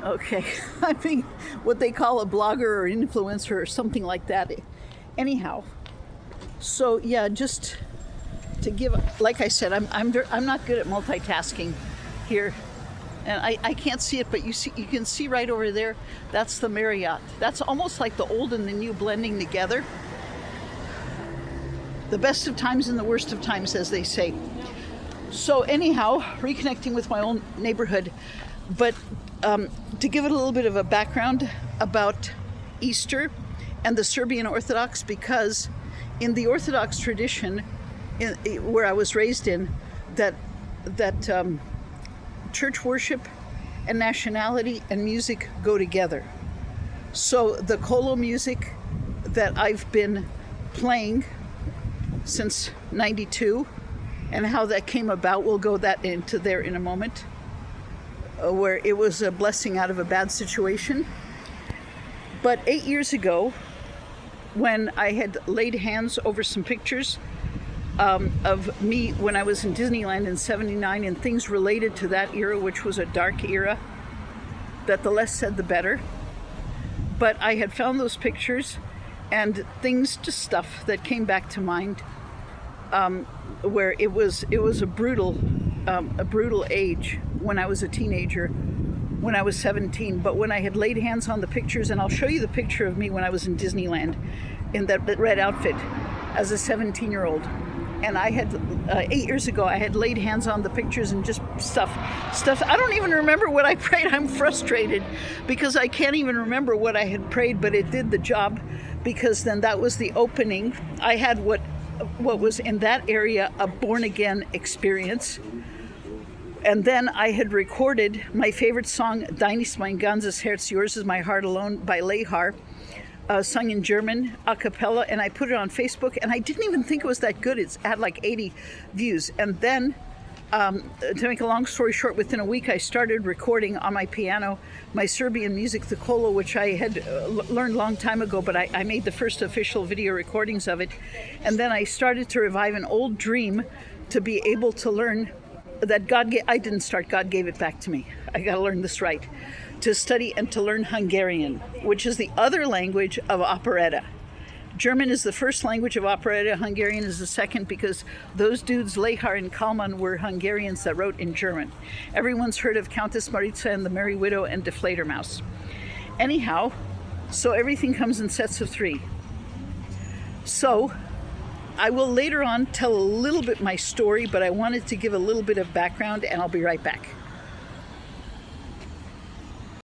Okay, I'm being what they call a blogger or influencer or something like that. Anyhow, so yeah, just to give, like I said, I'm not good at multitasking here, and I can't see it, but you can see right over there. That's the Marriott. That's almost like the old and the new blending together. The best of times and the worst of times, as they say. So anyhow, reconnecting with my own neighborhood, but to give it a little bit of a background about Easter and the Serbian Orthodox, because in the Orthodox tradition, where I was raised in, that church worship and nationality and music go together. So the kolo music that I've been playing since '92, and how that came about, we'll go into there in a moment, where it was a blessing out of a bad situation. But 8 years ago, when I had laid hands over some pictures of me when I was in Disneyland in '79 and things related to that era, which was a dark era, that the less said the better. But I had found those pictures and things, just stuff that came back to mind, where it was a brutal age when I was a teenager, when I was 17. But when I had laid hands on the pictures, and I'll show you the picture of me when I was in Disneyland in that red outfit as a 17-year-old. And I had 8 years ago, I had laid hands on the pictures and just stuff. I don't even remember what I prayed. I'm frustrated because I can't even remember what I had prayed, but it did the job, because then that was the opening. I had what was in that area a born-again experience. And then I had recorded my favorite song, Deines mein ganzes Herz, Yours is my heart alone, by Lehar, sung in German, a cappella, and I put it on Facebook, and I didn't even think it was that good. It's had like 80 views. And then, to make a long story short, within a week I started recording on my piano my Serbian music, the kolo, which I had learned a long time ago, but I made the first official video recordings of it. And then I started to revive an old dream to be able to learn that I didn't start, God gave it back to me. I got to learn this right. To study and to learn Hungarian, which is the other language of operetta. German is the first language of operetta. Hungarian is the second, because those dudes, Lehar and Kalman, were Hungarians that wrote in German. Everyone's heard of Countess Maritza and the Merry Widow and Die Fledermaus. Anyhow, so everything comes in sets of 3. So I will later on tell a little bit my story, but I wanted to give a little bit of background, and I'll be right back.